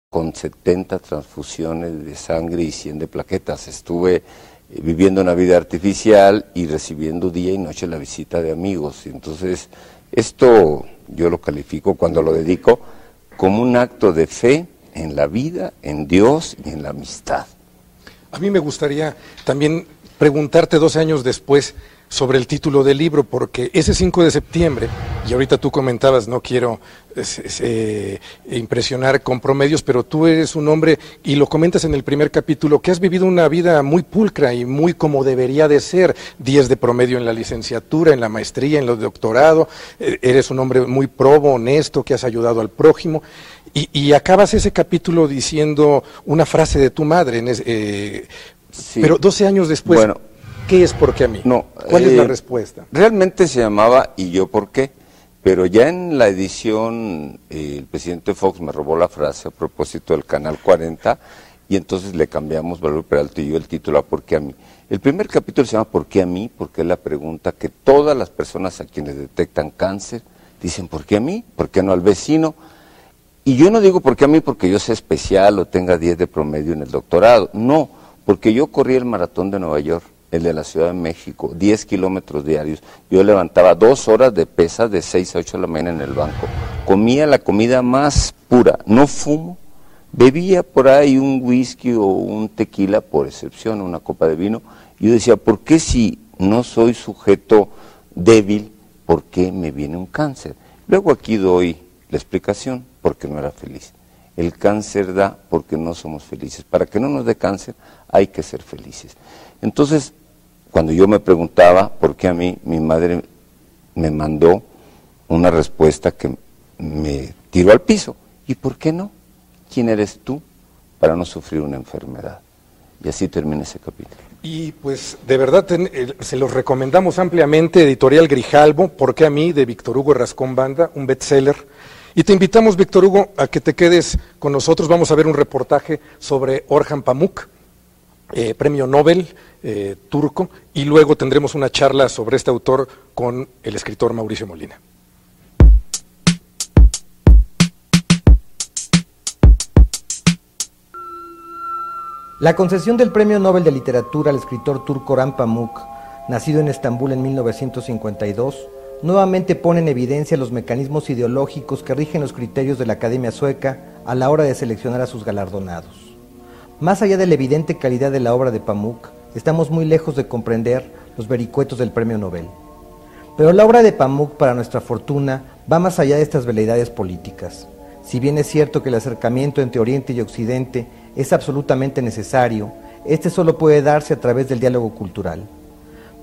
con 70 transfusiones de sangre y 100 de plaquetas. Estuve viviendo una vida artificial y recibiendo día y noche la visita de amigos. Entonces, esto yo lo califico cuando lo dedico como un acto de fe en la vida, en Dios y en la amistad. A mí me gustaría también preguntarte 12 años después sobre el título del libro, porque ese 5 de septiembre, y ahorita tú comentabas, no quiero impresionar con promedios, pero tú eres un hombre, y lo comentas en el primer capítulo, que has vivido una vida muy pulcra y muy como debería de ser, 10 de promedio en la licenciatura, en la maestría, en el doctorado, eres un hombre muy probo, honesto, que has ayudado al prójimo, y acabas ese capítulo diciendo una frase de tu madre, Sí. Pero 12 años después... Bueno, ¿qué es por qué a mí? No, ¿Cuál es la respuesta? Realmente se llamaba ¿Y yo por qué? Pero ya en la edición el presidente Fox me robó la frase a propósito del Canal 40 y entonces le cambiamos, Valor Peralta y yo, el título a ¿Por qué a mí? El primer capítulo se llama ¿Por qué a mí? Porque es la pregunta que todas las personas a quienes detectan cáncer dicen ¿por qué a mí? ¿Por qué no al vecino? Y yo no digo ¿por qué a mí? Porque yo sea especial o tenga 10 de promedio en el doctorado, no, porque yo corrí el maratón de Nueva York, el de la Ciudad de México, 10 kilómetros diarios. Yo levantaba 2 horas de pesas de 6 a 8 de la mañana en el banco. Comía la comida más pura, no fumo. Bebía por ahí un whisky o un tequila, por excepción, una copa de vino. Yo decía, ¿por qué si no soy sujeto débil, por qué me viene un cáncer? Luego aquí doy la explicación, porque no era feliz. El cáncer da porque no somos felices. Para que no nos dé cáncer hay que ser felices. Entonces, cuando yo me preguntaba por qué a mí, mi madre me mandó una respuesta que me tiró al piso. ¿Y por qué no? ¿Quién eres tú para no sufrir una enfermedad? Y así termina ese capítulo. Y pues de verdad se los recomendamos ampliamente, Editorial Grijalbo, ¿Por qué a mí?, de Víctor Hugo Rascón Banda, un bestseller. Y te invitamos, Víctor Hugo, a que te quedes con nosotros. Vamos a ver un reportaje sobre Orhan Pamuk, premio Nobel turco, y luego tendremos una charla sobre este autor con el escritor Mauricio Molina. La concesión del Premio Nobel de Literatura al escritor turco Orhan Pamuk, nacido en Estambul en 1952, nuevamente pone en evidencia los mecanismos ideológicos que rigen los criterios de la Academia Sueca a la hora de seleccionar a sus galardonados. Más allá de la evidente calidad de la obra de Pamuk, estamos muy lejos de comprender los vericuetos del Premio Nobel. Pero la obra de Pamuk, para nuestra fortuna, va más allá de estas veleidades políticas. Si bien es cierto que el acercamiento entre Oriente y Occidente es absolutamente necesario, este solo puede darse a través del diálogo cultural.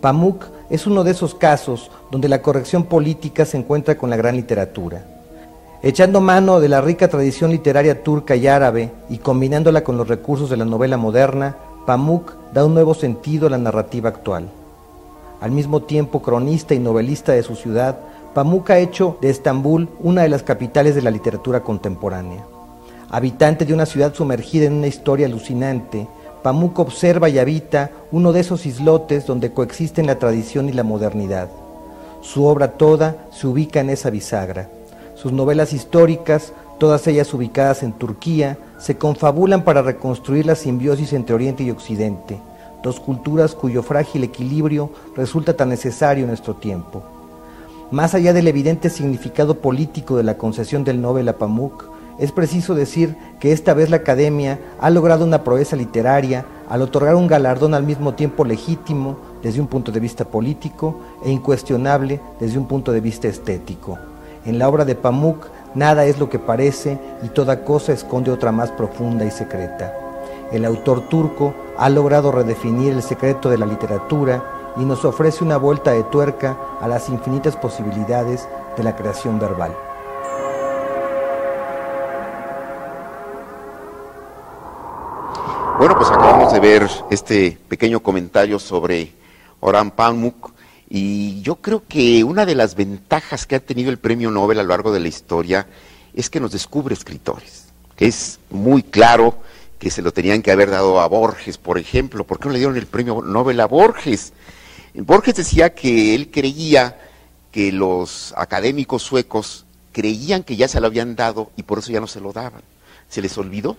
Pamuk es uno de esos casos donde la corrección política se encuentra con la gran literatura. Echando mano de la rica tradición literaria turca y árabe y combinándola con los recursos de la novela moderna, Pamuk da un nuevo sentido a la narrativa actual. Al mismo tiempo cronista y novelista de su ciudad, Pamuk ha hecho de Estambul una de las capitales de la literatura contemporánea. Habitante de una ciudad sumergida en una historia alucinante, Pamuk observa y habita uno de esos islotes donde coexisten la tradición y la modernidad. Su obra toda se ubica en esa bisagra. Sus novelas históricas, todas ellas ubicadas en Turquía, se confabulan para reconstruir la simbiosis entre Oriente y Occidente, dos culturas cuyo frágil equilibrio resulta tan necesario en nuestro tiempo. Más allá del evidente significado político de la concesión del Nobel a Pamuk, es preciso decir que esta vez la Academia ha logrado una proeza literaria al otorgar un galardón al mismo tiempo legítimo desde un punto de vista político e incuestionable desde un punto de vista estético. En la obra de Pamuk nada es lo que parece y toda cosa esconde otra más profunda y secreta. El autor turco ha logrado redefinir el secreto de la literatura y nos ofrece una vuelta de tuerca a las infinitas posibilidades de la creación verbal. Bueno, pues acabamos de ver este pequeño comentario sobre Orhan Pamuk y yo creo que una de las ventajas que ha tenido el premio Nobel a lo largo de la historia es que nos descubre escritores. Es muy claro que se lo tenían que haber dado a Borges, por ejemplo. ¿Por qué no le dieron el premio Nobel a Borges? Borges decía que él creía que los académicos suecos creían que ya se lo habían dado y por eso ya no se lo daban. se les olvidó.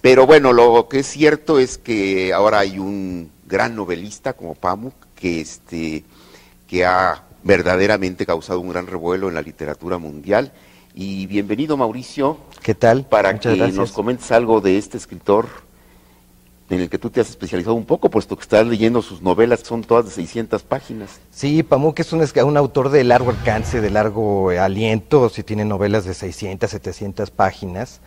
Pero bueno, lo que es cierto es que ahora hay un gran novelista como Pamuk que ha verdaderamente causado un gran revuelo en la literatura mundial. Y bienvenido, Mauricio. ¿Qué tal? Para Muchas que gracias. nos comentes algo de este escritor en el que tú te has especializado un poco, puesto que estás leyendo sus novelas, que son todas de 600 páginas. Sí, Pamuk es un autor de largo alcance, de largo aliento, sí tiene novelas de 600, 700 páginas.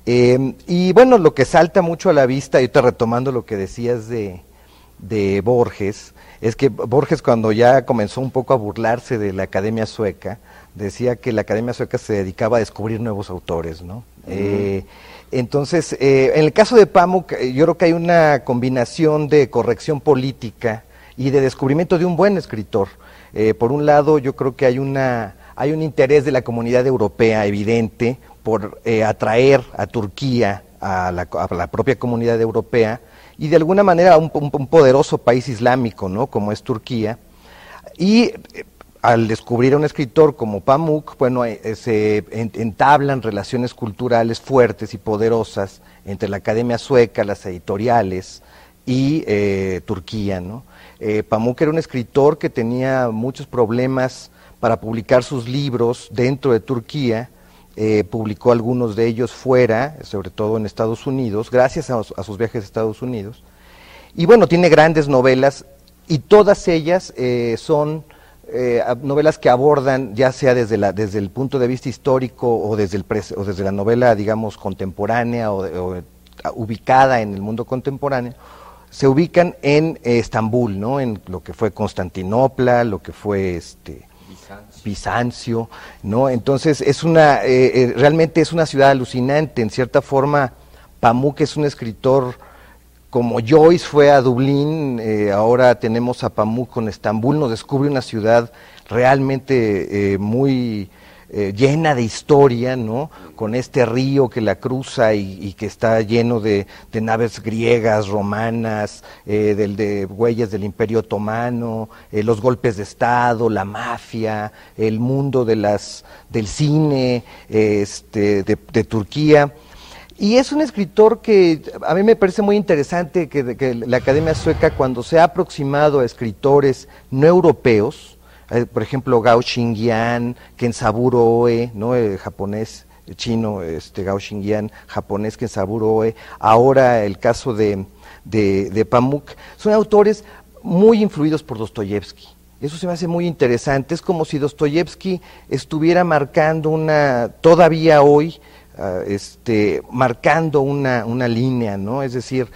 Y bueno, lo que salta mucho a la vista, y ahorita retomando lo que decías de Borges, es que Borges, cuando ya comenzó un poco a burlarse de la Academia Sueca, decía que la Academia Sueca se dedicaba a descubrir nuevos autores, ¿no? Entonces, en el caso de Pamuk, yo creo que hay una combinación de corrección política y de descubrimiento de un buen escritor. Por un lado, yo creo que hay un interés de la comunidad europea evidente por atraer a Turquía a la propia comunidad europea y de alguna manera a un poderoso país islámico, ¿no?, como es Turquía. Y al descubrir a un escritor como Pamuk, bueno, se entablan relaciones culturales fuertes y poderosas entre la Academia Sueca, las editoriales y Turquía, ¿no? Pamuk era un escritor que tenía muchos problemas para publicar sus libros dentro de Turquía. Publicó algunos de ellos fuera, sobre todo en Estados Unidos, gracias a sus viajes a Estados Unidos. Y bueno, tiene grandes novelas y todas ellas son novelas que abordan, ya sea desde el punto de vista histórico o desde la novela, digamos, contemporánea o ubicada en el mundo contemporáneo, se ubican en Estambul, ¿no?, en lo que fue Constantinopla, lo que fue Bizancio, ¿no? Entonces realmente es una ciudad alucinante. En cierta forma, Pamuk es un escritor como Joyce fue a Dublín, ahora tenemos a Pamuk con Estambul. Nos descubre una ciudad realmente muy llena de historia, ¿no?, con este río que la cruza y que está lleno de naves griegas, romanas, de huellas del Imperio Otomano, los golpes de Estado, la mafia, el mundo del cine de Turquía. Y es un escritor que a mí me parece muy interesante que la Academia Sueca, cuando se ha aproximado a escritores no europeos, por ejemplo, Gao Xingyan, Kenzaburo Oe, ¿no?, japonés, chino, Gao Xingyan, japonés, Kenzaburo Oe, ahora el caso de Pamuk, son autores muy influidos por Dostoyevsky. Eso se me hace muy interesante. Es como si Dostoyevsky estuviera marcando todavía hoy, marcando una línea, ¿no? Es decir,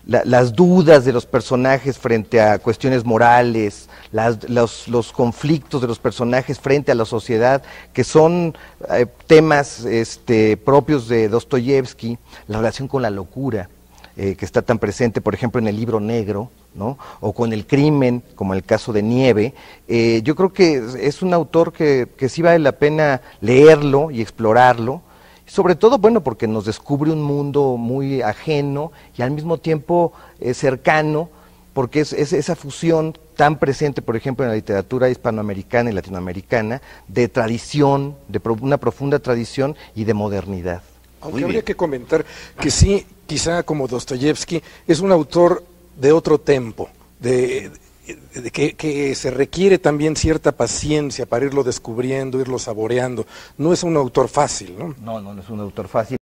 las dudas de los personajes frente a cuestiones morales, los conflictos de los personajes frente a la sociedad, que son temas propios de Dostoyevsky, la relación con la locura, que está tan presente, por ejemplo, en el Libro Negro, ¿no?, o con el crimen, como el caso de Nieve. Yo creo que es un autor que sí vale la pena leerlo y explorarlo, sobre todo, bueno, porque nos descubre un mundo muy ajeno y al mismo tiempo cercano, porque es esa fusión tan presente, por ejemplo, en la literatura hispanoamericana y latinoamericana, de tradición, de una profunda tradición y de modernidad. Aunque habría que comentar que sí, quizá como Dostoyevsky, es un autor de otro tempo, que se requiere también cierta paciencia para irlo descubriendo, irlo saboreando. No es un autor fácil, ¿no? No es un autor fácil.